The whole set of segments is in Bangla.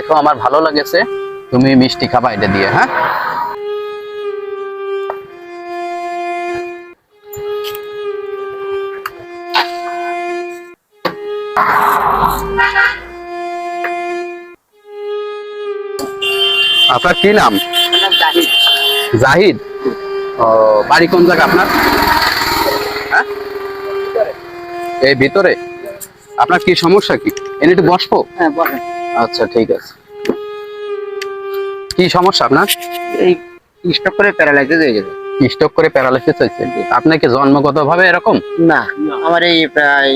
দেখো আমার ভালো লাগেছে, তুমি মিষ্টি খাবা এটা দিয়ে। হ্যাঁ, আপনার কি নাম? জাহিদ। ও, বাড়ি কোন জায়গা আপনার? হ্যাঁ, এই ভিতরে। আপনার কি সমস্যা, কি এনে একটু বসবো? হ্যাঁ বলেন। আচ্ছা ঠিক আছে, কি সমস্যা আপনার? এই স্ট্রোক করে প্যারালাইসিস হয়ে গেছে। স্ট্রোক করে প্যারালাইসিস হয়েছে? আপনার কি জন্মগত ভাবে এরকম? না, আমার এই প্রায়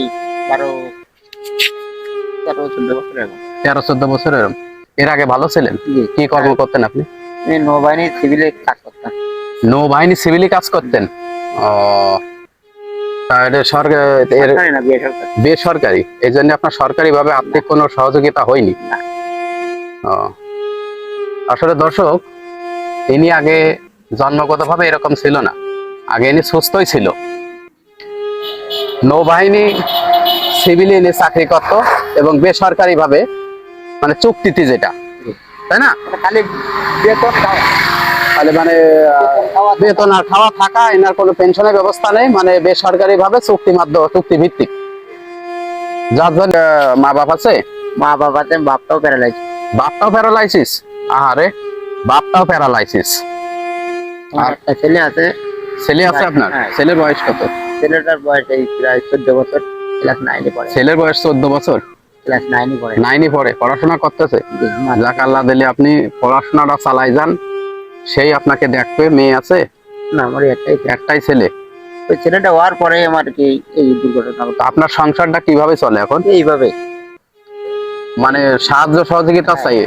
13-14 বছর এখন। 13-14 বছর এরকম? এর আগে ভালো ছিলেন? জি। কি কর্ম করতেন আপনি? আমি নৌবাহিনী সিভিলে কাজ করতাম। নৌবাহিনী সিভিলি কাজ করতেন? ও, তাহলে সরকারি না, বেসরকারি। বেসরকারি, এই জন্য আপনার সরকারি ভাবে আর্থিক কোনো সহযোগিতা হয়নি? না। ও, আসলে দর্শক, ইনি আগে জন্মগত ভাবে এরকম ছিল না, আগে ইনি সুস্থই ছিল। নৌবাহিনী সিভিলে ইনি চাকরি করত এবং বেসরকারি ভাবে মানে চুক্তিতে, যেটা, তাই না? খালি বেতন খাওয়া। তাহলে মানে বেতন আর খাওয়া থাকা, এনার কোনো পেনশনের ব্যবস্থা নেই, মানে বেসরকারি ভাবে চুক্তি ভিত্তিক। যার জন্য মা বাপ আছে? মা বাবাতে, বাপটাও প্যারালাইসিস। বাপটাও প্যারালাইসিস? আহারে, বাপটাও প্যারালাইসিস। আর একটা ছেলে আছে। ছেলে আছে আপনার? হ্যাঁ। ছেলের বয়স কত? ছেলেটার বয়স এই প্রায় 14 বছর, ক্লাস 9 পড়ে। ছেলের বয়স 14 বছর? ক্লাস 9 পড়ে। 9 পড়ে, পড়াশোনা করতেছে? যাক, আল্লাহ দিলে আপনি পড়াশোনাটা চালাই যান, সেই আপনাকে দেখবে। মেয়ে আছে? না, আমার একটাই ছেলে। ওই ছেলেটা হওয়ার পরে আমার কি এই দুর্ঘটনা হলো। আপনার সংসারটা কিভাবে চলে এখন? এইভাবে, মানে সাহায্য সহযোগিতা চাই,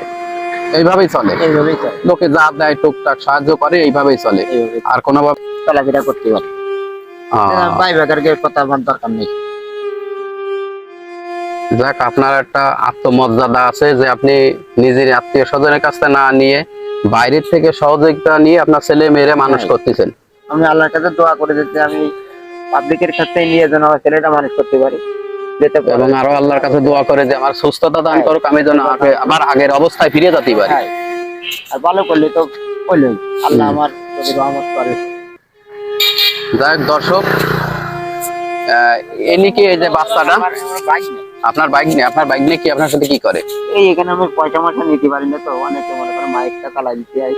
এইভাবেই চলে? এইভাবেই চলে। লোকে যা দেয় টুকটাক সাহায্য করে, এইভাবেই চলে, এইভাবেই আর কোনো ভাবে? চলাফেরা করতে পারে। ভাই ভাইদের কথা আমার দরকার নেই। যাক, আপনার একটা আত্মমর্যাদা আছে যে আপনি নিজের আত্মীয় স্বজনের কাছে না নিয়ে বাইরের থেকে সহযোগিতা নিয়ে আপনার ছেলে মেয়েরে মানুষ করতেছেন। আমি আল্লাহর কাছে দোয়া করে দিতে, আমি পাবলিকের কাছে নিয়ে যেন আমার ছেলেটা মানুষ করতে পারি, এবং আরো আল্লাহর কাছে দোয়া করে যে আমার সুস্থতা দান করুক, আমি যেন আবার আগের অবস্থায় ফিরে যেতে পারি। আর ভালো করলে তো হইলই, আল্লাহ আমার যদি রহমত করে। যাই হোক দর্শক, এনিকে এই যে বাচ্চাটা, আপনার বাইক নেই? আপনার বাইক নিয়ে কি আপনার সাথে কি করে? এই এখানে আমি পয়সা নিতে পারি না, তো অনেকে মনে করে মাইকটা চালাই দিতে হয়,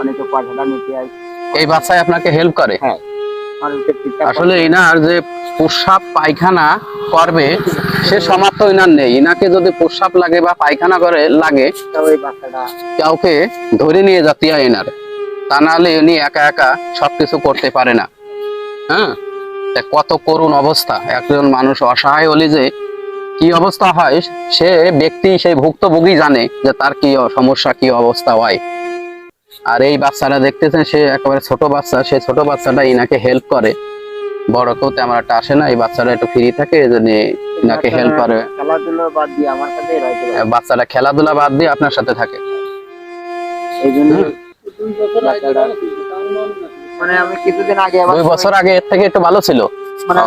অনেকে পয়সাটা নিতে হয়। এই বাচ্চায় আপনাকে হেল্প করে? হ্যাঁ। আসলে ইনার যে প্রস্রাব পায়খানা করবে সে সামর্থ্য ইনার নেই। ইনাকে যদি প্রস্রাব লাগে বা পায়খানা করে লাগে, ওই বাচ্চাটা কাউকে ধরে নিয়ে যেতে হয় এনার, তা নাহলে উনি একা একা সবকিছু করতে পারে না। হ্যাঁ, কত করুণ অবস্থা, একজন মানুষ অসহায় হলে যে কি অবস্থা হয়, সে ব্যক্তি, সেই ভুক্তভোগী জানে যে তার কি সমস্যা, কি অবস্থা হয়। আর এই বাচ্চাটা দেখতেছেন, সে একেবারে ছোট বাচ্চা, সে ছোট বাচ্চাটা ইনাকে হেল্প করে। বড় কেউ তেমন একটা আসে না, এই বাচ্চাটা একটু ফ্রি থাকে, এই জন্য ইনাকে হেল্প করে। খেলাধুলা বাদ দিয়ে আমার সাথে রয়েছে। বাচ্চাটা খেলাধুলা বাদ দিয়ে আপনার সাথে থাকে। এই জন্য মানে আমি কিছুদিন আগে, 2 বছর আগে এর থেকে একটু ভালো ছিল, মানে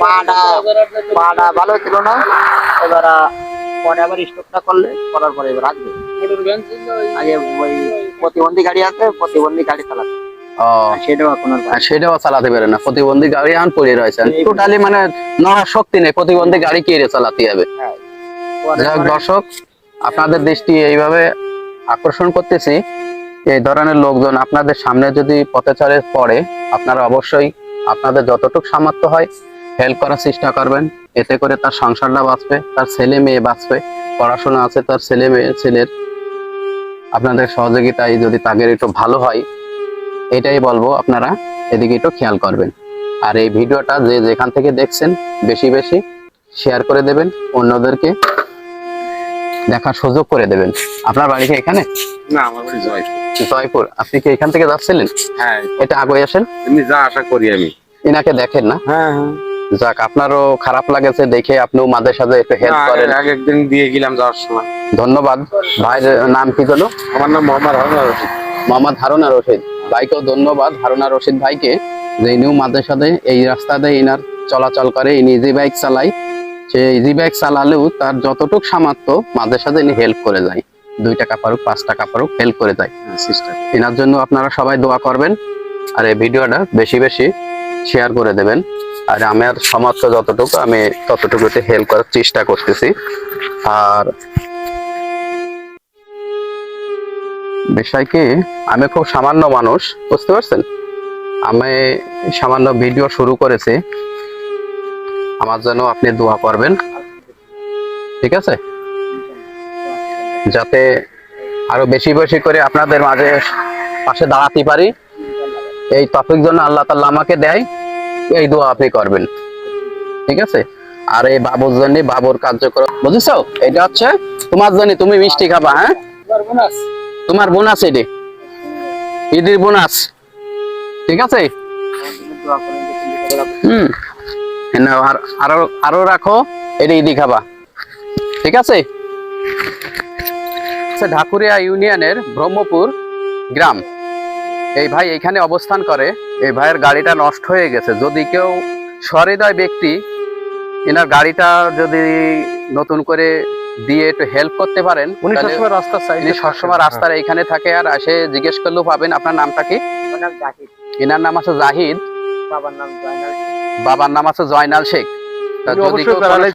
পাটা ভালো ছিল না। এবার পরে আবার স্টকটা করার পরে এবার আসবে। আগে ওই প্রতিবন্ধী গাড়ি আছে, প্রতিবন্ধী গাড়ি চালাতে, সেটাও চালাতে পারে না। প্রতিবন্ধী গাড়ি এখন পড়ে রয়েছেন টোটালি, মানে নড়ার শক্তি নেই, প্রতিবন্ধী গাড়ি কে চালাতে হবে। দর্শক, আপনাদের দৃষ্টি এইভাবে আকর্ষণ করতেছি, এই ধরনের লোকজন আপনাদের সামনে যদি পথচারে পড়ে, আপনারা অবশ্যই আপনাদের যতটুকু সামর্থ্য হয় হেল্প করার চেষ্টা করবেন। এতে করে তার সংসারটা বাঁচবে, তার ছেলে মেয়ে বাঁচবে, পড়াশোনা আছে তার ছেলে মেয়ে, ছেলের আপনাদের সহযোগিতায় যদি তাদের একটু ভালো হয়, এটাই বলবো। আপনারা এদিকে একটু খেয়াল করবেন। আর এই ভিডিওটা যে যেখান থেকে দেখছেন বেশি বেশি শেয়ার করে দেবেন, অন্যদেরকে দেখার সুযোগ করে দেবেন। আপনার বাড়ি কি এখানে? না, আমার বাড়ি জয়পুর। জয়পুর। আপনি কি এখান থেকে যাচ্ছিলেন? হ্যাঁ, এটা আগে আসেন, এমনি যা আশা করি আমি। এনাকে দেখেন না? হ্যাঁ হ্যাঁ। যাক, আপনারও খারাপ লাগেছে দেখে, আপনিও মাঝে সাঝে একটু হেল্প করেন। একদিন দিয়ে গেলাম যাওয়ার সময়। ধন্যবাদ। ভাইয়ের নাম কি হলো? আমার নাম মোহাম্মদ হারুন রশিদ। মোহাম্মদ হারুন রশিদ ভাইকেও ধন্যবাদ, হারুন রশিদ ভাইকে, যে ইনিও মাঝে সাথে এই রাস্তাতে ইনার চলাচল করে, ইনি যে বাইক চালায়, সে ইজি বাইক চালালেও তার যতটুকু সামর্থ্য মাঝে সাথে হেল্প করে যায়, 2 টাকা পারুক 5 টাকা পারুক হেল্প করে যায়। সিস্টেম এনার জন্য আপনারা সবাই দোয়া করবেন, আর এই ভিডিওটা বেশি বেশি শেয়ার করে দেবেন। আর আমার সামর্থ্য যতটুকু আমি ততটুকুতে হেল্প করার চেষ্টা করতেছি। আর বিষয় কি, আমি খুব সামান্য মানুষ, বুঝতে পারছেন? আমি সামান্য ভিডিও শুরু করেছি, আমার জন্য আপনি দোয়া করবেন, ঠিক আছে? যাতে আরো বেশি বেশি করে আপনাদের মাঝে পাশে দাঁড়াতে পারি, এই তফিক জন্য আল্লাহ তাআলা আমাকে দেয়, এই দোয়া আপনি করবেন, ঠিক আছে? আর এই বাবুর জন্য, বাবুর কার্যক্রম বুঝেছো, এটা হচ্ছে তোমার জন্য, তুমি মিষ্টি খাবা, হ্যাঁ? তোমার বোনাস, এটি ঈদের বোনাস, ঠিক আছে? নাও, আর আরো আরো রাখো, এটা ঈদি খাবা, ঠিক আছে? ঢাকুরিয়া ইউনিয়নের ব্রহ্মপুর গ্রাম, এই ভাই এখানে অবস্থান করে। এই ভাইয়ের গাড়িটা নষ্ট হয়ে গেছে, যদি কেউ সহৃদয় ব্যক্তি এনার গাড়িটা যদি নতুন করে দিয়ে একটু হেল্প করতে পারেন, উনি তাহলে- সবসময় রাস্তার সাইডে ইনি সবসময় রাস্তার এইখানে থাকে, আর এসে জিজ্ঞেস করলেও পাবেন। আপনার নামটা কি? আমার নাম জাহিদ, এনার নাম আছে জাহিদ, বাবার নাম জয়নাল। বাবার নাম আছে জয়নাল শেখ। তা উনি যদি অবশ্যই কেউ কোনো- প্যারালাইজ